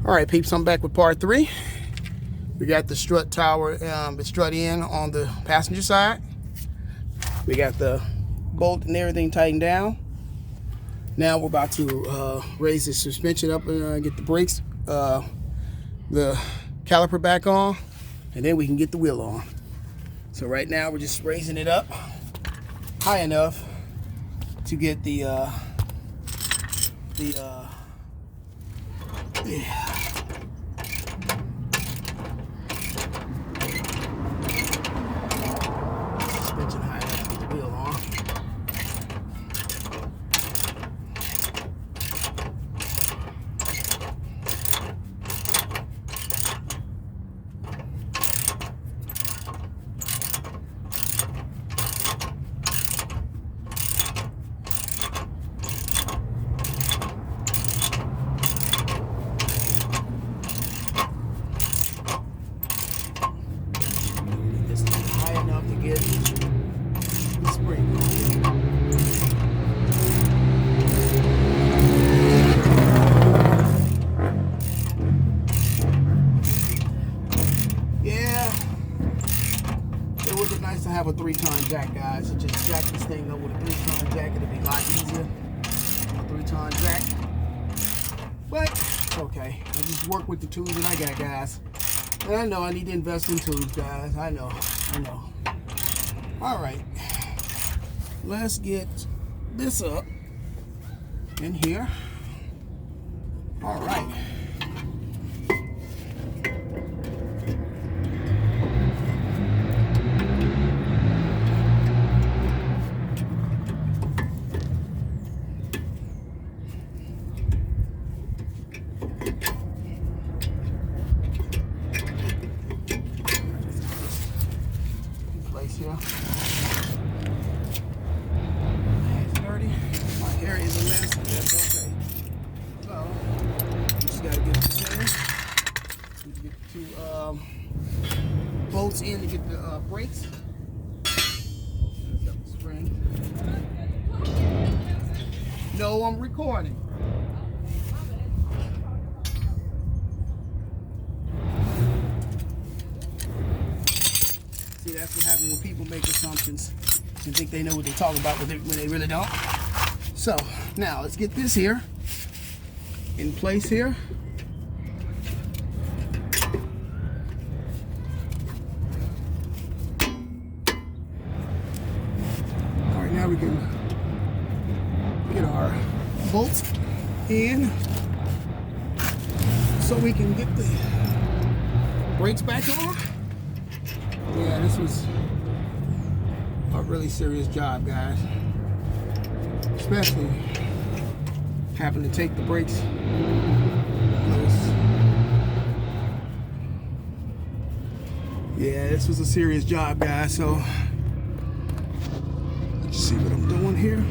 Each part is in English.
All right, peeps, I'm back with part 3. We got the strut tower, the strut in on the passenger side. We got the bolt and everything tightened down. Now we're about to raise the suspension up and get the brakes, the caliper back on, and then we can get the wheel on. So right now we're just raising it up high enough to get the suspension high enough to get the wheel on. Nice to have a 3-ton jack, guys. So just jack this thing up with a 3-ton jack. It'll be a lot easier. A 3-ton jack. But it's okay. I just work with the tools that I got, guys. And I know I need to invest in tools, guys. I know. Alright. Let's get this up in here. Alright. Here. It's dirty. My hair is a mess, but that's okay. So, just gotta get this in. Need to get the 2 bolts in to get the brakes. That's up the spring. No, I'm recording. See, that's what happens when people make assumptions and think they know what they're talking about when they really don't. So, now let's get this here in place here. All right, now we can get our bolts in so we can get the brakes back on. Yeah, this was a really serious job, guys. Especially having to take the brakes loose. Yeah, this was a serious job, guys. So let's see what I'm doing here.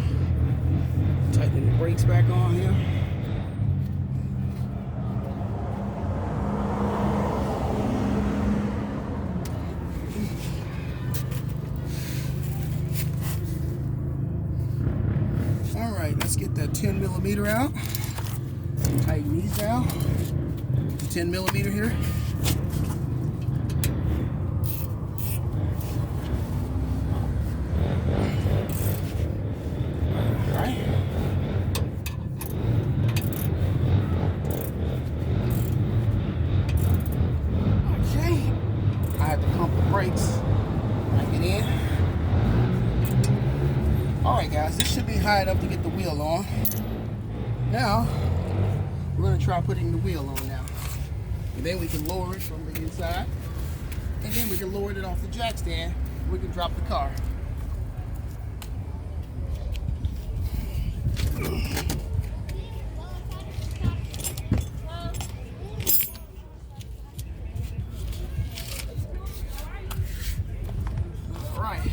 Tightening the brakes back on here. Let's get that 10mm out. Tighten these down. 10mm here. Alright. Okay. I have to pump the brakes. Bring it in. Alright, guys, this should be high enough to get the wheel on. Now, we're going to try putting the wheel on now. And then we can lower it from the inside. And then we can lower it off the jack stand. We can drop the car. Alright.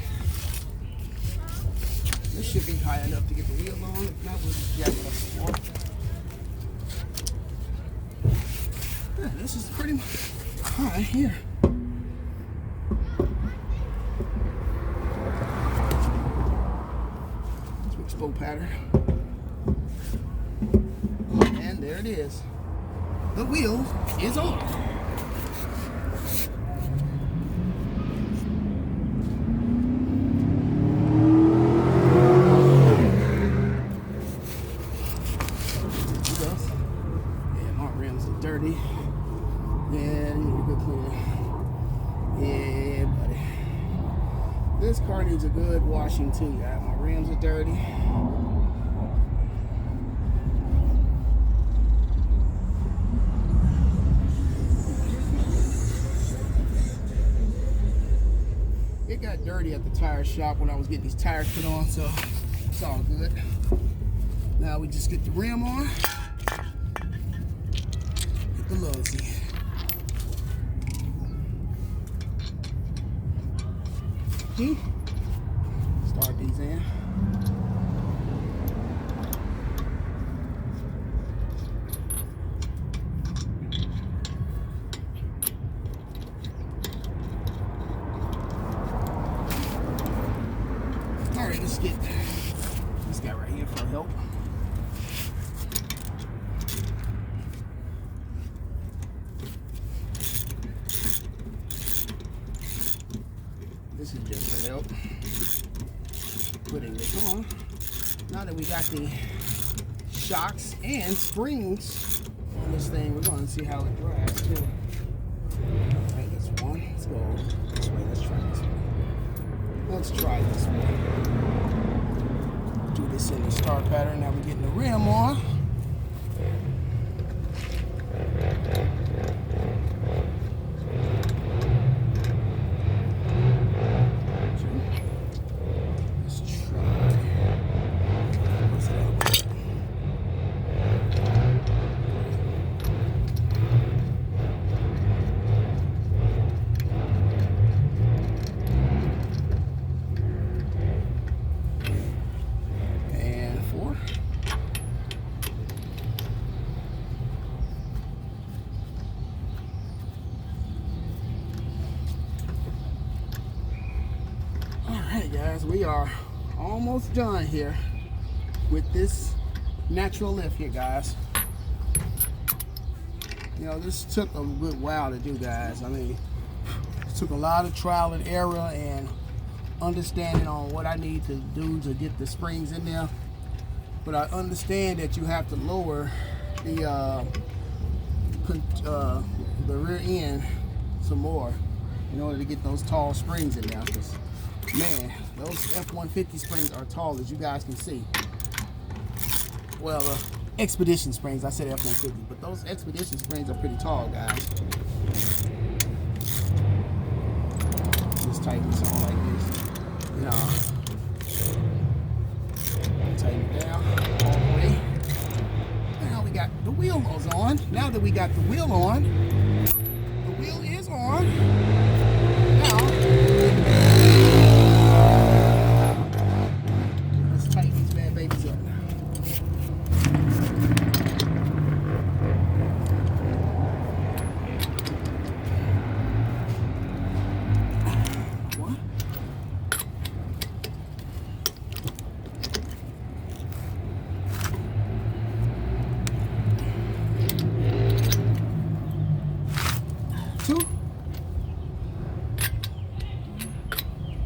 This should be high enough to get the wheel on. If not, we'll just jack it up some more. Yeah, this is pretty much high here. Expo pattern. And there it is. the wheel is on. Yeah, my rims are dirty. Yeah, you need a good cleaner. Yeah, buddy. This car needs a good washing too, guys. My rims are dirty. It got dirty at the tire shop when I was getting these tires put on, so it's all good. Now we just get the rim on. Get the lugs in. Start these in. All right, let's get this guy right here for help. This is just for help. Putting this on. Now that we got the shocks and springs on this thing, we're going to see how it drives too. All right, that's one. Let's go this way. Let's try this way. Let's try this way. Do this in the star pattern. Now we're getting the rim on. Alright guys, we are almost done here with this natural lift here, guys. You know, this took a good while to do, guys. I mean, it took a lot of trial and error and understanding on what I need to do to get the springs in there. But I understand that you have to lower the rear end some more in order to get those tall springs in there. Because, man, those F-150 springs are tall, as you guys can see. Well, Expedition springs, I said F-150, but those Expedition springs are pretty tall, guys. Just tighten this on like this. You know, tighten it down all the way. Now we got the wheel on. Now that we got the wheel on, the wheel is on. Now, let's tighten these bad babies up.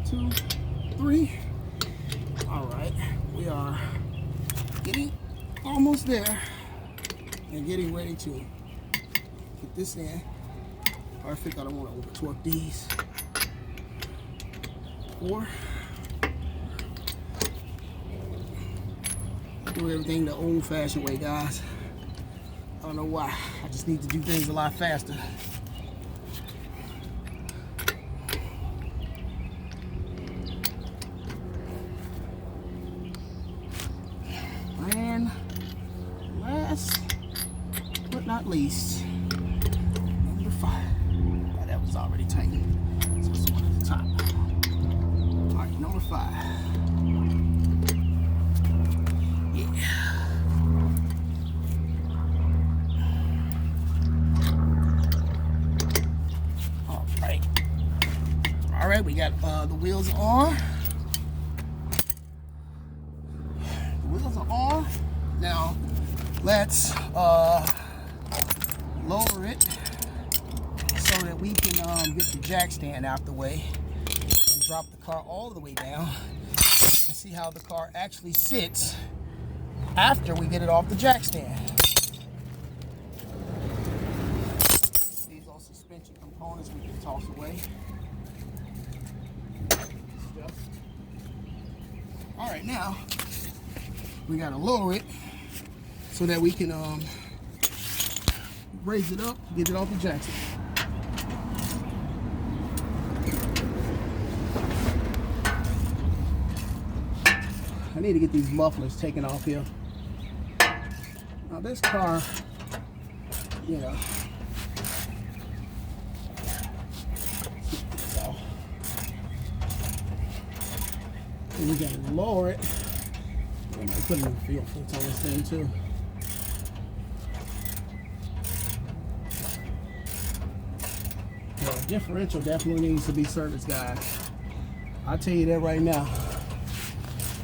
Two, three. All right, we are getting almost there and getting ready to get this in. Perfect. I don't want to over torque these. 4. Do everything the old-fashioned way, guys. I don't know why. I just need to do things a lot faster. And last but not least, number 5. Oh, that was already tightened. So it's one at the top. All right, number 5. Yeah. All right, we got the wheels on. The wheels are on. Now, let's lower it so that we can get the jack stand out the way and drop the car all the way down and see how the car actually sits after we get it off the jack stand. These are suspension components we can toss away. All right, now we gotta lower it so that we can raise it up, get it off the jack stand. I need to get these mufflers taken off here. Now this car, you know, and we gotta lower it. I'm gonna put in fuel filter on this thing too. Well, the differential definitely needs to be serviced, guys. I'll tell you that right now.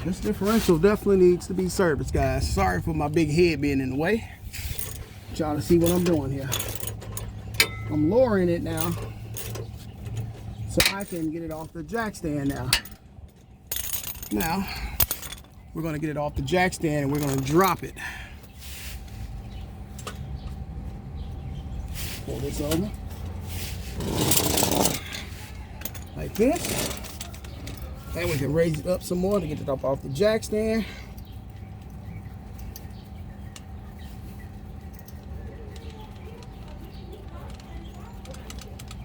This differential definitely needs to be serviced, guys. Sorry for my big head being in the way. Y'all to see what I'm doing here. I'm lowering it now so I can get it off the jack stand now. Now, we're gonna get it off the jack stand and we're gonna drop it. Pull this over. Like this. And we can raise it up some more to get it up off the jack stand.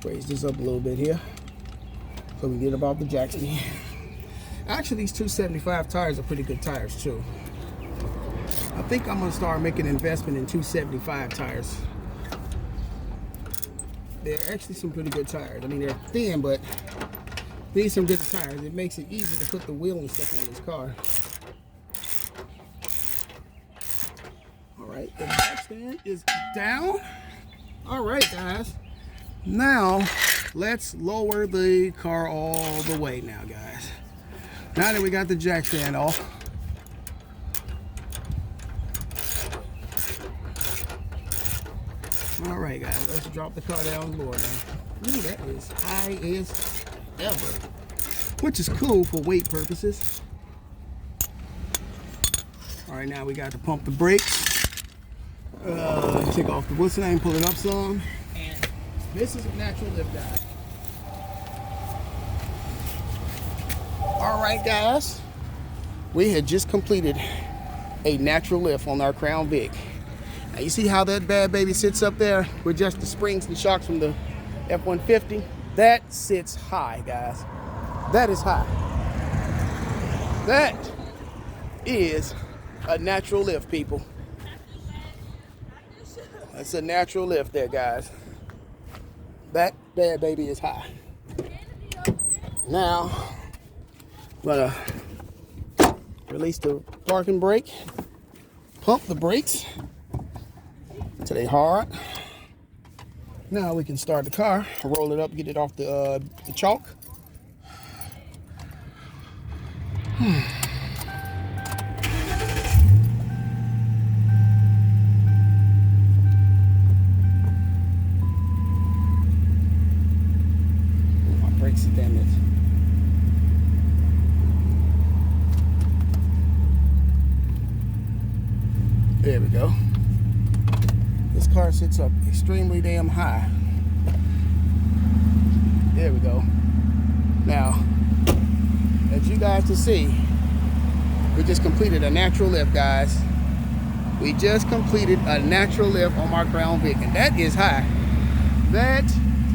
Raise this up a little bit here so we can get it off the jack stand. Actually, these 275 tires are pretty good tires too. I think I'm gonna start making an investment in 275 tires. They're actually some pretty good tires. I mean, they're thin, but these are some good tires. It makes it easy to put the wheel and stuff on this car. All right, the jack stand is down. All right, guys. Now, let's lower the car all the way now, guys. Now that we got the jack stand off, all right, guys, let's drop the car down lower now. Ooh, that is high as ever, which is cool for weight purposes. All right, now we got to pump the brakes. Take off the what's the name, pull it up some, and this is a natural lift, guys. All right, guys, we had just completed a natural lift on our Crown Vic. Now you see how that bad baby sits up there with just the springs and shocks from the F-150? That sits high, guys. That is high. That is a natural lift, people. That's a natural lift there, guys. That bad baby is high. Now, I'm gonna release the parking brake, pump the brakes till they hard. Now we can start the car, roll it up, get it off the chalk. My brakes are damaged. There we go. This car sits up extremely damn high. There we go. Now, as you guys can see, we just completed a natural lift, guys. We just completed a natural lift on my Crown Vic, and that is high. That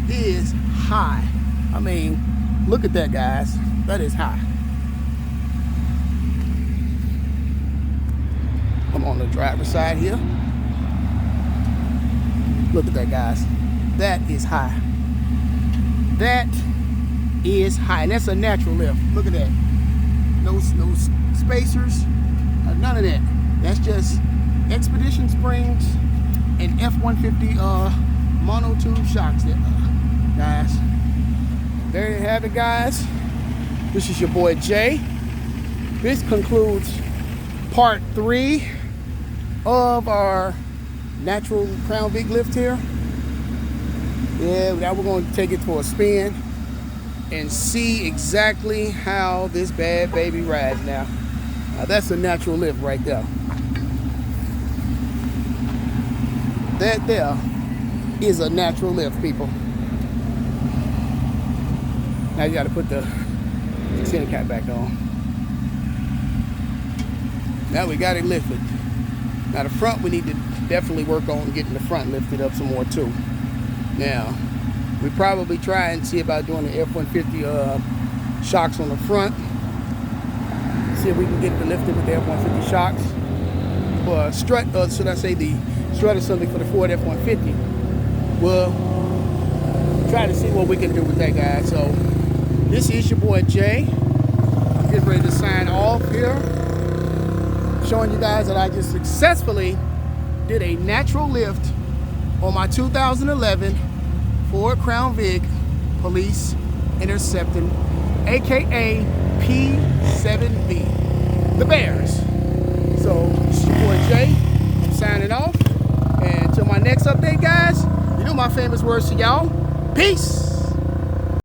is high. I mean, look at that, guys. That is high. I'm on the driver's side here. Look at that, guys. That is high. That is high. And that's a natural lift. Look at that. No spacers. None of that. That's just Expedition springs and F-150 monotube shocks there, guys. There you have it, guys. This is your boy Jay. This concludes part 3 of our natural Crown Vic lift here. Yeah, now we're going to take it for a spin and see exactly how this bad baby rides now. Now that's a natural lift right there. That there is a natural lift, people. Now you got to put the antenna cap back on. Now we got it lifted. Now the front, we need to definitely work on getting the front lifted up some more too. Now, we probably try and see about doing the F-150 shocks on the front. See if we can get it lifted with the F-150 shocks. Or strut, should I say the strut or something for the Ford F-150. We'll try to see what we can do with that, guys. So, this is your boy Jay. I'm getting ready to sign off here. Showing you guys that I just successfully did a natural lift on my 2011 Ford Crown Vic Police Intercepting, aka P7B, the Bears. So this is your boy Jay. I'm signing off, and until my next update, guys, you know my famous words to y'all. Peace.